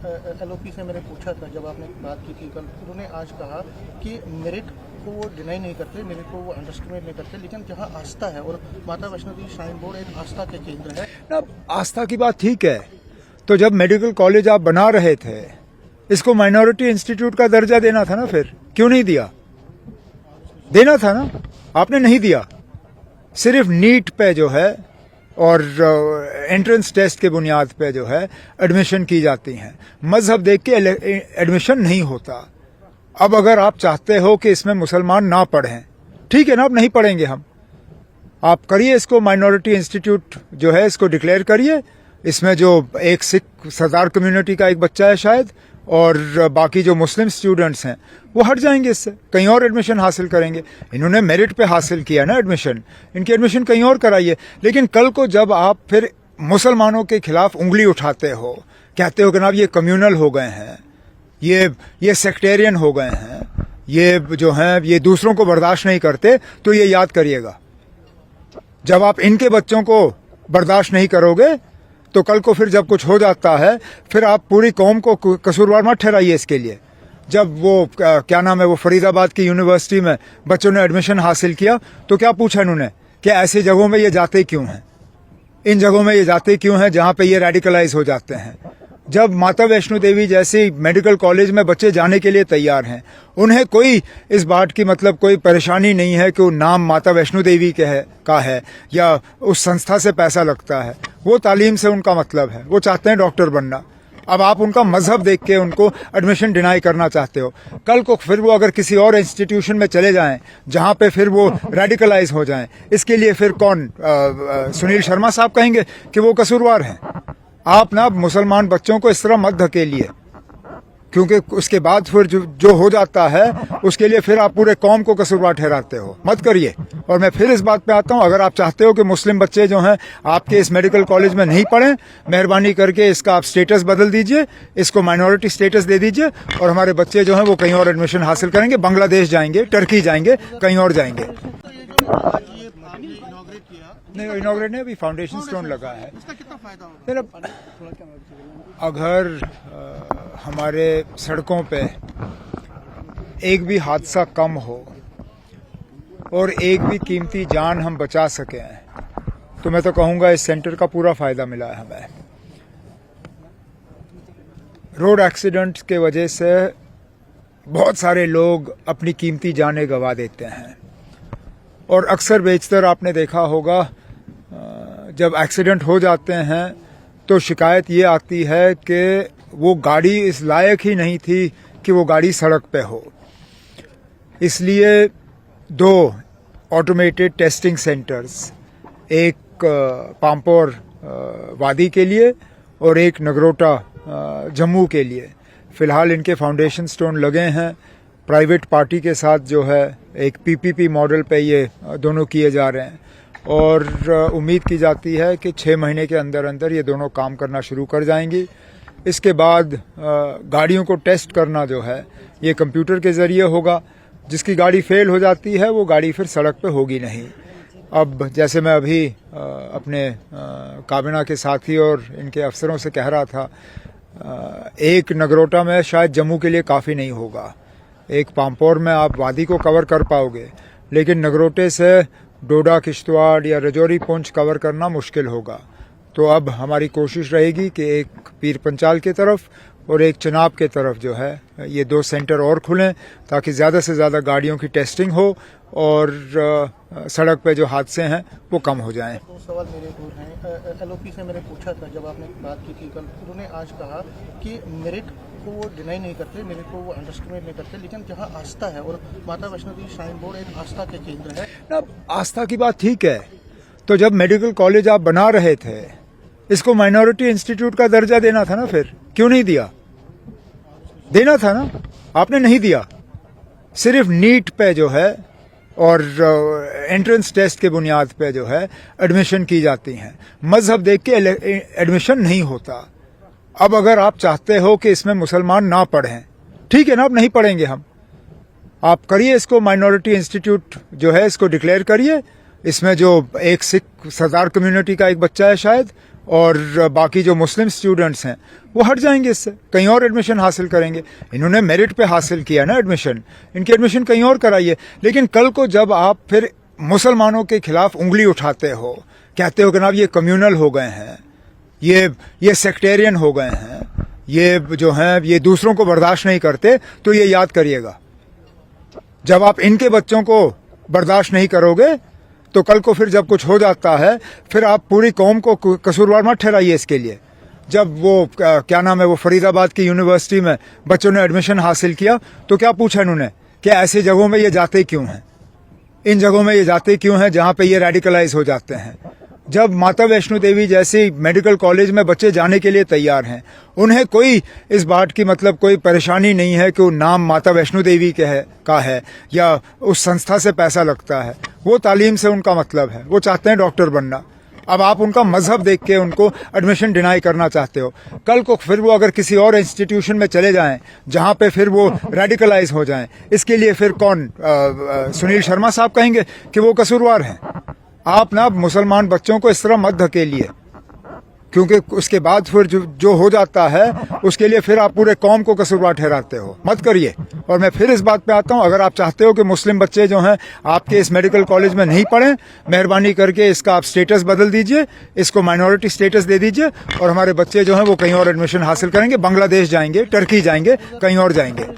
LOP से मैंने पूछा था जब आपने बात की थी कल, उन्होंने आज कहा कि मेरिट को वो डिनाई नहीं करते, मेरिट को वो अंडरस्टिमेट नहीं करते, लेकिन जहाँ आस्था है, और माता वैष्णो देवी श्राइन बोर्ड एक आस्था के केंद्र है ना। आस्था की बात ठीक है, तो जब मेडिकल कॉलेज आप बना रहे थे, इसको माइनॉरिटी इंस्टीट्यूट का दर्जा देना था ना, फिर क्यों नहीं दिया? देना था ना, आपने नहीं दिया। सिर्फ नीट पे जो है और एंट्रेंस टेस्ट के बुनियाद पे जो है एडमिशन की जाती हैं, मजहब देख के एडमिशन नहीं होता। अब अगर आप चाहते हो कि इसमें मुसलमान ना पढ़ें, ठीक है ना, अब नहीं पढ़ेंगे हम, आप करिए इसको माइनॉरिटी इंस्टीट्यूट जो है इसको डिक्लेयर करिए। इसमें जो एक सिख सरदार कम्युनिटी का एक बच्चा है शायद, और बाकी जो मुस्लिम स्टूडेंट्स हैं वो हट जाएंगे, इससे कहीं और एडमिशन हासिल करेंगे। इन्होंने मेरिट पे हासिल किया ना एडमिशन, इनकी एडमिशन कहीं और कराइए। लेकिन कल को जब आप फिर मुसलमानों के खिलाफ उंगली उठाते हो, कहते हो कि जनाब ये कम्युनल हो गए हैं, ये सेक्टेरियन हो गए हैं, ये जो हैं ये दूसरों को बर्दाश्त नहीं करते, तो ये याद करिएगा, जब आप इनके बच्चों को बर्दाश्त नहीं करोगे तो कल को फिर जब कुछ हो जाता है, फिर आप पूरी कौम को कसूरवार मत ठहराइए इसके लिए। जब वो क्या नाम है, वो फरीदाबाद की यूनिवर्सिटी में बच्चों ने एडमिशन हासिल किया, तो क्या पूछा इन्होंने कि ऐसी जगहों में ये जाते क्यों हैं, इन जगहों में ये जाते क्यों हैं जहां पे ये रेडिकलाइज हो जाते हैं। जब माता वैष्णो देवी जैसी मेडिकल कॉलेज में बच्चे जाने के लिए तैयार हैं, उन्हें कोई इस बात की मतलब कोई परेशानी नहीं है कि वो नाम माता वैष्णो देवी का है या उस संस्था से पैसा लगता है, वो तालीम से उनका मतलब है, वो चाहते हैं डॉक्टर बनना। अब आप उनका मजहब देख के उनको एडमिशन डिनाई करना चाहते हो, कल को फिर वो अगर किसी और इंस्टीट्यूशन में चले जाएं जहां पे फिर वो रेडिकलाइज हो जाएं, इसके लिए फिर कौन सुनील शर्मा साहब कहेंगे कि वो कसूरवार हैं। आप ना मुसलमान बच्चों को इस तरह मत धकेलिए, क्योंकि उसके बाद फिर जो हो जाता है उसके लिए फिर आप पूरे कौम को कसूरवार ठहराते हो, मत करिए। और मैं फिर इस बात पे आता हूं, अगर आप चाहते हो कि मुस्लिम बच्चे जो हैं आपके इस मेडिकल कॉलेज में नहीं पढ़ें, मेहरबानी करके इसका आप स्टेटस बदल दीजिए, इसको माइनॉरिटी स्टेटस दे दीजिए, और हमारे बच्चे जो हैं वो कहीं और एडमिशन हासिल करेंगे, बांग्लादेश जाएंगे, टर्की जाएंगे, कहीं और जाएंगे। नहीं, इनॉग्रेट नहीं, अभी फाउंडेशन स्टोन लगा है। इसका कितना फायदा होगा? अगर हमारे सड़कों पे एक भी हादसा कम हो और एक भी कीमती जान हम बचा सकें, तो मैं तो कहूँगा इस सेंटर का पूरा फायदा मिला है हमें। रोड एक्सीडेंट्स के वजह से बहुत सारे लोग अपनी कीमती जानें गंवा देते हैं, और अक्सर बेशतर आपने देखा होगा जब एक्सीडेंट हो जाते हैं तो शिकायत ये आती है कि वो गाड़ी इस लायक ही नहीं थी कि वो गाड़ी सड़क पे हो। इसलिए 2 ऑटोमेटेड टेस्टिंग सेंटर्स, एक पाम्पोर वादी के लिए और एक नगरोटा जम्मू के लिए, फिलहाल इनके फाउंडेशन स्टोन लगे हैं। प्राइवेट पार्टी के साथ जो है एक पीपीपी मॉडल पे ये दोनों किए जा रहे हैं, और उम्मीद की जाती है कि 6 महीने के अंदर अंदर ये दोनों काम करना शुरू कर जाएंगी। इसके बाद गाड़ियों को टेस्ट करना जो है ये कंप्यूटर के ज़रिए होगा। जिसकी गाड़ी फेल हो जाती है वो गाड़ी फिर सड़क पे होगी नहीं। अब जैसे मैं अभी अपने काबिना के साथी और इनके अफसरों से कह रहा था, एक नगरोटा में शायद जम्मू के लिए काफ़ी नहीं होगा, एक पाम्पोर में आप वादी को कवर कर पाओगे, लेकिन नगरोटे से डोडा, किश्तवाड़ या रजौरी, पुंछ कवर करना मुश्किल होगा। तो अब हमारी कोशिश रहेगी कि एक पीर पंचाल की तरफ और एक चनाब के तरफ जो है ये 2 सेंटर और खुलें, ताकि ज़्यादा से ज़्यादा गाड़ियों की टेस्टिंग हो और सड़क पे जो हादसे हैं वो कम हो जाएं। तो सवाल मेरे दूर हैं, एलओपी से मैंने पूछा था जब आपने बात की थी कल, उन्होंने आज कहा कि मेरिट को वो डिनाई नहीं करते, मेरिट को वो अंडरस्टिमेट नहीं करते, लेकिन जहाँ आस्था है, और माता वैष्णो देवी श्राइन बोर्ड एक आस्था के केंद्र है ना। आस्था की बात ठीक है, तो जब मेडिकल कॉलेज आप बना रहे थे, इसको माइनॉरिटी इंस्टीट्यूट का दर्जा देना था ना, फिर क्यों नहीं दिया? देना था ना, आपने नहीं दिया। सिर्फ नीट पे जो है और एंट्रेंस टेस्ट के बुनियाद पे जो है एडमिशन की जाती हैं, मजहब देख के एडमिशन नहीं होता। अब अगर आप चाहते हो कि इसमें मुसलमान ना पढ़ें, ठीक है ना, अब नहीं पढ़ेंगे हम, आप करिए इसको माइनॉरिटी इंस्टीट्यूट जो है इसको डिक्लेयर करिए। इसमें जो एक सिख सरदार कम्युनिटी का एक बच्चा है शायद, और बाकी जो मुस्लिम स्टूडेंट्स हैं वो हट जाएंगे, इससे कहीं और एडमिशन हासिल करेंगे। इन्होंने मेरिट पे हासिल किया ना एडमिशन, इनकी एडमिशन कहीं और कराइए। लेकिन कल को जब आप फिर मुसलमानों के खिलाफ उंगली उठाते हो, कहते हो कि जनाब ये कम्युनल हो गए हैं, ये सेक्टेरियन हो गए हैं, ये जो हैं ये दूसरों को बर्दाश्त नहीं करते, तो ये याद करिएगा, जब आप इनके बच्चों को बर्दाश्त नहीं करोगे तो कल को फिर जब कुछ हो जाता है फिर आप पूरी कौम को कसूरवार मत ठहराइए इसके लिए। जब वो क्या नाम है, वो फरीदाबाद की यूनिवर्सिटी में बच्चों ने एडमिशन हासिल किया तो क्या पूछा इन्होंने कि ऐसी जगहों में ये जाते क्यों हैं, इन जगहों में ये जाते क्यों हैं जहां पे ये रेडिकलाइज हो जाते हैं। जब माता वैष्णो देवी जैसी मेडिकल कॉलेज में बच्चे जाने के लिए तैयार हैं, उन्हें कोई इस बात की मतलब कोई परेशानी नहीं है कि वो नाम माता वैष्णो देवी का है या उस संस्था से पैसा लगता है, वो तालीम से उनका मतलब है, वो चाहते हैं डॉक्टर बनना। अब आप उनका मजहब देख के उनको एडमिशन डिनाई करना चाहते हो, कल को फिर वो अगर किसी और इंस्टीट्यूशन में चले जाएं जहां पे फिर वो रेडिकलाइज हो जाएं, इसके लिए फिर कौन सुनील शर्मा साहब कहेंगे कि वो कसूरवार हैं। आप ना मुसलमान बच्चों को इस तरह मत धकेलिए, क्योंकि उसके बाद फिर जो हो जाता है उसके लिए फिर आप पूरे कौम को कसूरवार ठहराते हो, मत करिए। और मैं फिर इस बात पे आता हूं, अगर आप चाहते हो कि मुस्लिम बच्चे जो हैं आपके इस मेडिकल कॉलेज में नहीं पढ़ें, मेहरबानी करके इसका आप स्टेटस बदल दीजिए, इसको माइनॉरिटी स्टेटस दे दीजिए और हमारे बच्चे जो हैं वो कहीं और एडमिशन हासिल करेंगे, बांग्लादेश जाएंगे, टर्की जाएंगे, कहीं और जाएंगे।